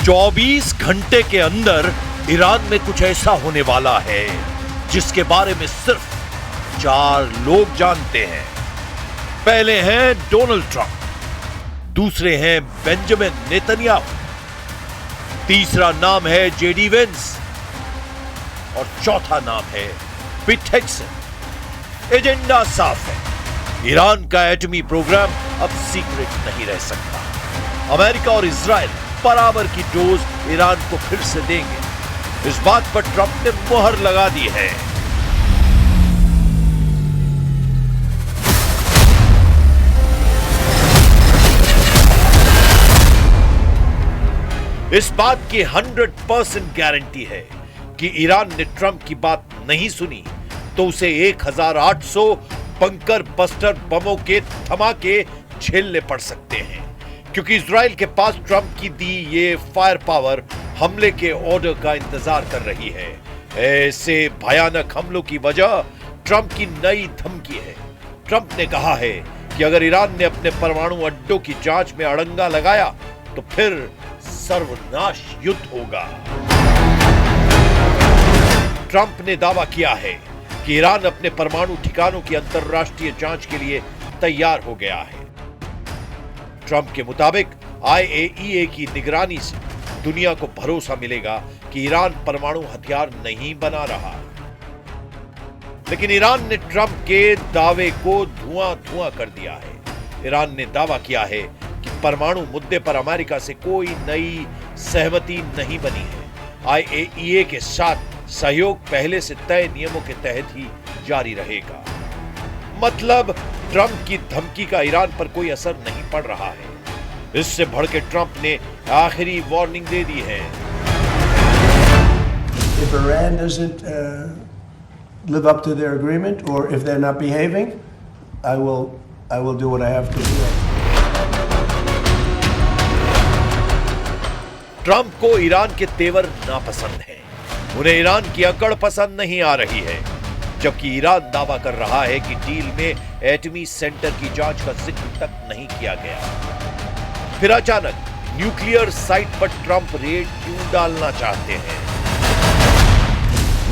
24 घंटे के अंदर ईरान में कुछ ऐसा होने वाला है जिसके बारे में सिर्फ 4 लोग जानते हैं। पहले हैं डोनाल्ड ट्रंप, दूसरे हैं बेंजामिन नेतन्याहू, तीसरा नाम है जेडी वेंस और चौथा नाम है पिट हेग्सेन। एजेंडा साफ है, ईरान का एटमी प्रोग्राम अब सीक्रेट नहीं रह सकता। अमेरिका और इजराइल बराबर की डोज ईरान को फिर से देंगे, इस बात पर ट्रंप ने मुहर लगा दी है। इस बात की 100% गारंटी है कि ईरान ने ट्रंप की बात नहीं सुनी तो उसे 1800 बंकर बस्टर बमों के धमाके झेलने पड़ सकते हैं, क्योंकि इजराइल के पास ट्रंप की दी ये फायर पावर हमले के ऑर्डर का इंतजार कर रही है। ऐसे भयानक हमलों की वजह ट्रंप की नई धमकी है। ट्रंप ने कहा है कि अगर ईरान ने अपने परमाणु अड्डों की जांच में अड़ंगा लगाया तो फिर सर्वनाश युद्ध होगा। ट्रंप ने दावा किया है कि ईरान अपने परमाणु ठिकानों की अंतरराष्ट्रीय जांच के लिए तैयार हो गया है। ट्रंप के मुताबिक IAEA की निगरानी से दुनिया को भरोसा मिलेगा कि ईरान परमाणु हथियार नहीं बना रहा। लेकिन ईरान ने ट्रंप के दावे को धुआं-धुआं कर दिया है। ईरान ने दावा किया है कि परमाणु मुद्दे पर अमेरिका से कोई नई सहमति नहीं बनी है। IAEA के साथ सहयोग पहले से तय नियमों के तहत ही जारी रहेगा। मतलब ट्रंप की धमकी का ईरान पर कोई असर नहीं पड़ रहा है। इससे भड़के ट्रंप ने आखिरी वार्निंग दे दी है। If Iran doesn't live up to their agreement, or if they're not behaving, I will do what I have to do. Trump को ईरान के तेवर नापसंद हैं। उन्हें ईरान की अकड़ पसंद नहीं आ रही है, जबकि ईरान दावा कर रहा है कि डील में एटमी सेंटर की जांच का जिक्र तक नहीं किया गया। फिर अचानक न्यूक्लियर साइट पर ट्रंप रेड क्यों डालना चाहते हैं?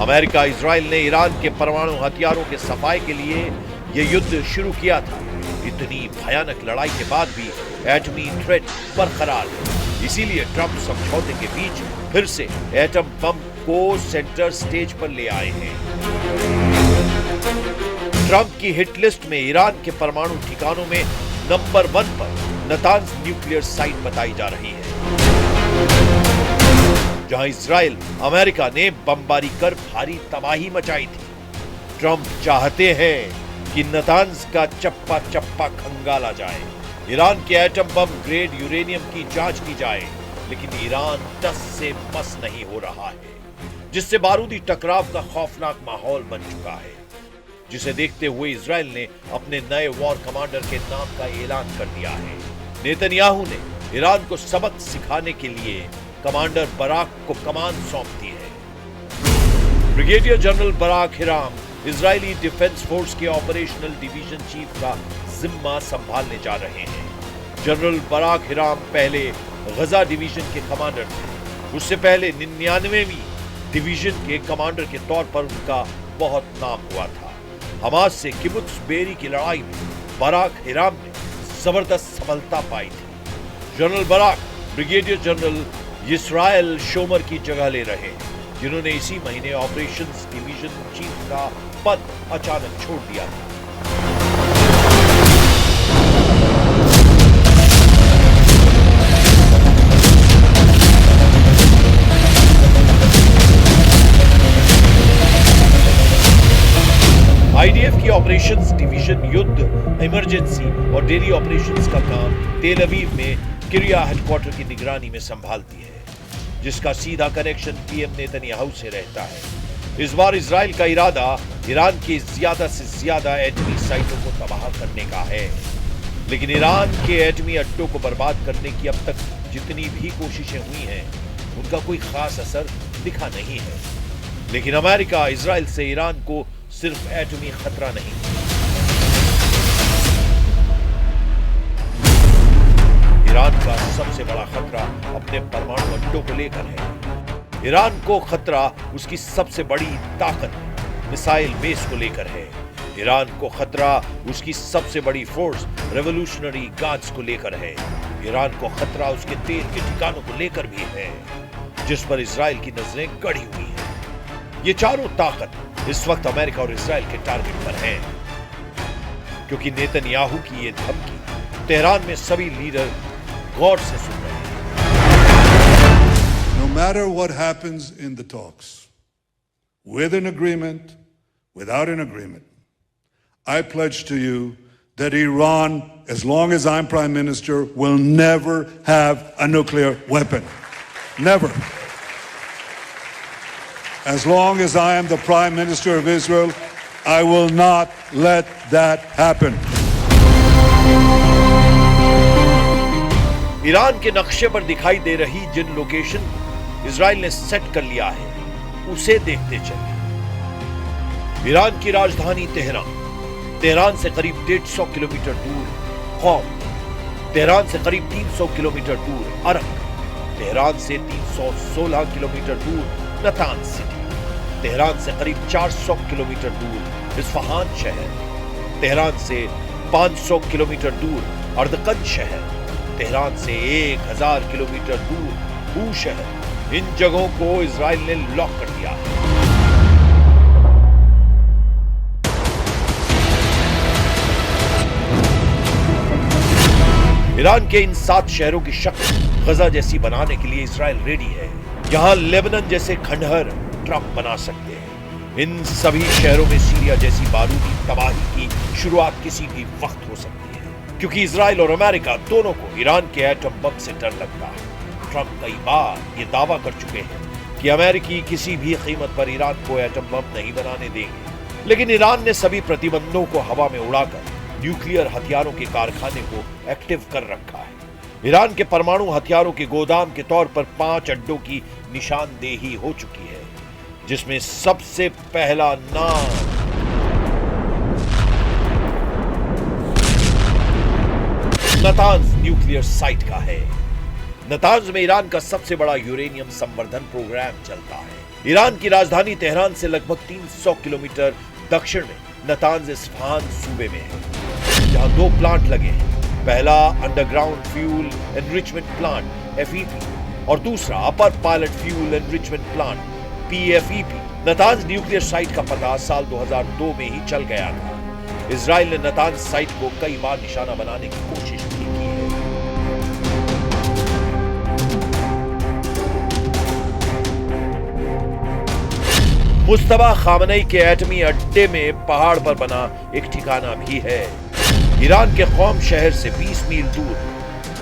अमेरिका इजराइल ने ईरान के परमाणु हथियारों के सफाई के लिए यह युद्ध शुरू किया था। इतनी भयानक लड़ाई के बाद भी एटमी थ्रेट बरकरार है। इसीलिए ट्रंप समझौते के बीच फिर से एटम बम को सेंटर स्टेज पर ले आए हैं। ट्रंप की हिट लिस्ट में ईरान के परमाणु ठिकानों में नंबर 1 पर नतांज न्यूक्लियर साइट बताई जा रही है, जहां इजराइल अमेरिका ने बमबारी कर भारी तबाही मचाई थी। ट्रंप चाहते हैं कि नतांज का चप्पा चप्पा खंगाला जाए, ईरान के एटम बम ग्रेड यूरेनियम की जांच की जाए, लेकिन ईरान टस से मस नहीं हो रहा है, जिससे बारूदी टकराव का खौफनाक माहौल बन चुका है, जिसे देखते हुए इजराइल ने अपने नए वॉर कमांडर के नाम का ऐलान कर दिया है। नेतन्याहू ने ईरान को सबक सिखाने के लिए कमांडर बराक को कमान सौंप दी है। Brigadier general Barak Hiram Israeli defence force के ऑपरेशनल डिवीजन चीफ का जिम्मा संभालने जा रहे हैं। जनरल बराक हिराम पहले गजा डिवीजन के कमांडर थे। उससे पहले 99वीं डिवीजन के कमांडर के तौर पर उनका बहुत नाम हुआ था। हमास से किबुत्स बेरी की लड़ाई में बराक हिराम ने जबरदस्त सफलता पाई थी। General Barak brigadier general Israel Shomer की जगह ले रहे हैं, जिन्होंने इसी महीने ऑपरेशंस डिवीजन चीफ का पद अचानक छोड़ दिया था। IDF की ऑपरेशंस डिवीजन युद्ध, इमरजेंसी और डेली ऑपरेशंस का काम तेल अवीव में किरिया हेडक्वार्टर की निगरानी में संभालती है, जिसका सीधा कनेक्शन PM नेतन्याहू से रहता है। इस बार इजराइल का इरादा ईरान की ज्यादा से ज्यादा एटमी साइटों को तबाह करने का है। लेकिन ईरान के एटमी अड्डों को बर्बाद करने की अब तक जितनी भी कोशिशें हुई हैं, उनका कोई खास असर दिखा नहीं है। लेकिन अमेरिका इजराइल से ईरान को सिर्फ एटमी खतरा नहीं, ईरान का सबसे बड़ा खतरा अपने परमाणु अड्डों को लेकर है। ईरान को खतरा उसकी सबसे बड़ी ताकत मिसाइल बेस को लेकर है। ईरान को खतरा उसकी सबसे बड़ी फोर्स रेवोल्यूशनरी गार्ड्स को लेकर है। ईरान को खतरा उसके तेल के ठिकानों को लेकर भी है, जिस पर इजराइल की नजरें गड़ी हुई हैं। ये चारों ताकत इस वक्त अमेरिका और इजराइल के टारगेट पर हैं, क्योंकि नेतन्याहू की ये धमकी तेहरान में सभी लीडर गौर से सुन रहे हैं। No matter what happens in the talks, with an agreement, without an agreement, I pledge to you that Iran, as long as I'm Prime Minister, will never have a nuclear weapon. Never. As long as I am the Prime Minister of Israel, I will not let that happen. Iran के नक्शे पर दिखाई दे रही जिन location Israel ने set कर लिया है, उसे देखते चलिए। ईरान की राजधानी तेहरान से करीब 150 किलोमीटर दूर कौम, तेहरान से करीब 300 किलोमीटर दूर अरक, तेहरान से 316 किलोमीटर दूर नतांज सिटी, तेहरान से करीब 400 किलोमीटर दूर इस्फहान शहर, तेहरान से 500 किलोमीटर दूर अर्दकन शहर, तेहरान से 1000 किलोमीटर दूर बू शहर। इन जगहों को इजराइल ने लॉक कर दिया है। ईरान के इन 7 शहरों की शक्ल गजा जैसी बनाने के लिए इजराइल रेडी है। यहां लेबनान जैसे खंडहर ट्रंप बना सकते हैं। इन सभी शहरों में सीरिया जैसी बारूदी तबाही की शुरुआत किसी भी वक्त हो सकती है, क्योंकि इजराइल और अमेरिका दोनों को ईरान के एटम बम से डर लगता है। ट्रंप कई बार ये दावा कर चुके हैं कि अमेरिकी किसी भी कीमत पर ईरान को एटम बम नहीं बनाने देंगे, लेकिन ईरान ने सभी प्रतिबंधों को हवा में उड़ाकर न्यूक्लियर हथियारों के कारखाने को एक्टिव कर रखा है। ईरान के परमाणु हथियारों के गोदाम के तौर पर 5 अड्डों की निशानदेही हो चुकी है, जिसमें सबसे पहला नाम नतांज न्यूक्लियर साइट का है। नतांज में ईरान का सबसे बड़ा यूरेनियम संवर्धन प्रोग्राम चलता है। ईरान की राजधानी तेहरान से लगभग 300 किलोमीटर दक्षिण में नतांज इस्फहान सूबे में है, जहां 2 प्लांट लगे हैं। पहला underground fuel enrichment plant FEP और दूसरा upper pilot fuel enrichment plant PFEP। Natanz nuclear site का पता साल 2002 में ही चल गया था। इजराइल ने नतांज साइट को कई बार निशाना बनाने की कोशिश भी की है। मुस्तफा खामनेई के एटमी अड्डे में पहाड़ पर बना एक ठिकाना भी है। ईरान के कौम शहर से 20 मील दूर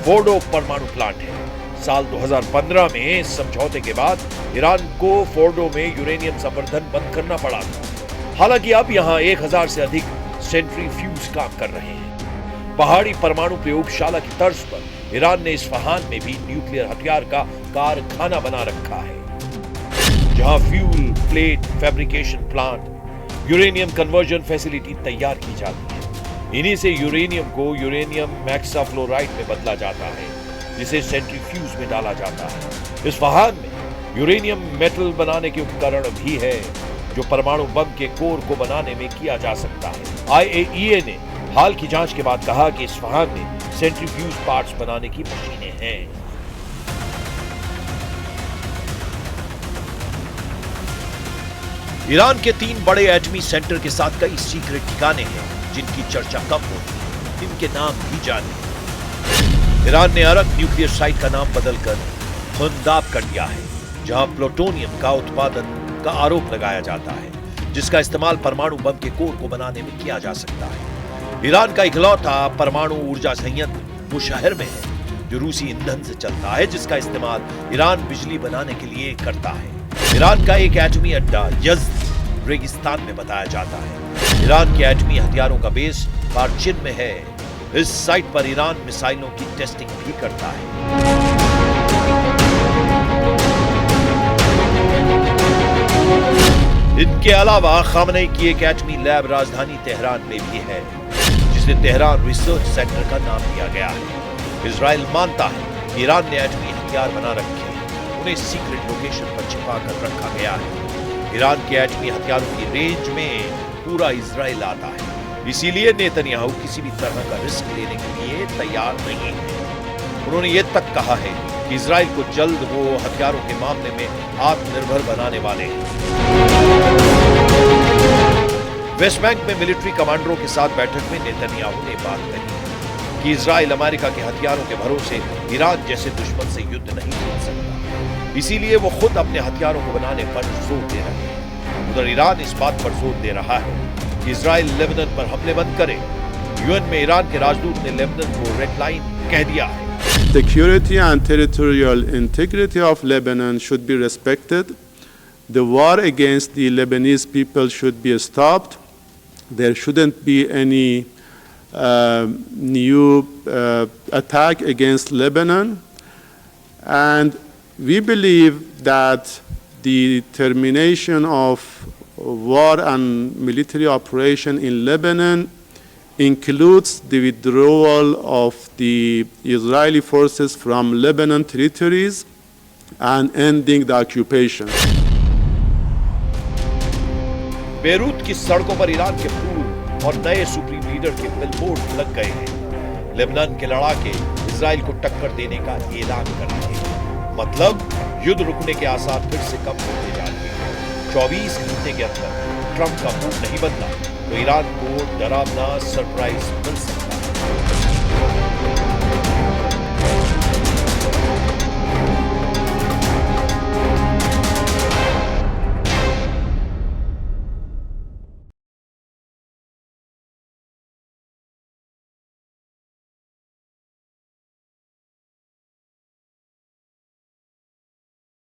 फोर्डो परमाणु प्लांट है। साल 2015 में इस समझौते के बाद ईरान को फोर्डो में यूरेनियम संवर्धन बंद करना पड़ा था। हालांकि अब यहां 1000 से अधिक सेंट्रीफ्यूज काम कर रहे हैं। पहाड़ी परमाणु प्रयोगशाला की तर्ज पर ईरान ने इस्फहान में भी न्यूक्लियर हथियार का कारखाना बना रखा है, जहां fuel plate fabrication plant, uranium conversion facility तैयार की जाती है। इन्हीं से यूरेनियम को यूरेनियम हेक्साफ्लोराइड में बदला जाता है, जिसे सेंट्रीफ्यूज में डाला जाता है। इस्फहान में यूरेनियम मेटल बनाने के उपकरण भी है, जो परमाणु बम के कोर को बनाने में किया जा सकता है। IAEA ने हाल की जांच के बाद कहा कि इस्फहान में सेंट्रीफ्यूज पार्ट्स बनाने की मशीनें हैं। ईरान के 3 बड़े एटमी सेंटर के साथ कई सीक्रेट ठिकाने हैं, जिनकी चर्चा कम होती, इनके नाम भी जाने। ईरान ने अरक न्यूक्लियर साइट का नाम बदलकर खुंदाब कर दिया है, जहां प्लूटोनियम का उत्पादन का आरोप लगाया जाता है, जिसका इस्तेमाल परमाणु बम के कोर को बनाने में किया जा सकता है। ईरान का इकलौता परमाणु ऊर्जा संयंत्र वो शहर में है, जो रूसी ईंधन से चलता है, जिसका इस्तेमाल ईरान बिजली बनाने के लिए करता है। ईरान का एक एटमी अड्डा यज़्द रेगिस्तान में बताया जाता है। ईरान के एटमी हथियारों का बेस पार्चिन में है। इस साइट पर ईरान मिसाइलों की टेस्टिंग भी करता है। इनके अलावा खामनेई की एक एटमी लैब राजधानी तेहरान में भी है, जिसे तेहरान रिसर्च सेंटर का नाम दिया गया है। इजराइल मानता है कि ईरान ने एटमी हथियार बना रखे हैं, उन्हें सीक्रेट लोकेशन पर छिपा कर रखा गया है। ईरान के एटमी हथियारों की रेंज में पूरा इजराइल आता है, इसीलिए नेतन्याहू किसी भी तरह का रिस्क लेने के लिए तैयार नहीं है। उन्होंने ये तक कहा है कि इजराइल को जल्द वो हथियारों के मामले में आत्मनिर्भर बनाने वाले हैं। वेस्ट बैंक में मिलिट्री कमांडरों के साथ बैठक में नेतन्याहू ने बात कही कि इजराइल अमेरिका के हथियारों के भरोसे ईरान जैसे दुश्मन से युद्ध नहीं जीत सकता, इसीलिए वो खुद अपने हथियारों को बनाने पर जोर दे रहे हैं। उधर ईरान इस बात पर जोर दे रहा है कि इजराइल लेबनान पर हमले बंद करे। यूएन में ईरान के राजदूत ने लेबनान को रेड लाइन कह दिया है। Security and territorial integrity of Lebanon should be respected. The war against the Lebanese people should be stopped. There shouldn't be any new attack against Lebanon. And we believe that the termination of war and military operation in Lebanon includes the withdrawal of the Israeli forces from Lebanon territories and ending the occupation. Beirut की सड़कों पर Iran के पूर्व और नए supreme leader के billboard लग गए हैं। लेबनान के लड़ाके इजराइल को टक्कर देने का ऐलान कर रहे हैं। मतलब युद्ध रुकने के आसार फिर से कम होते जा रहे हैं। 24 घंटे के अंदर ट्रंप का मूड नहीं बदला तो ईरान को डरावना सरप्राइज मिल सकता है।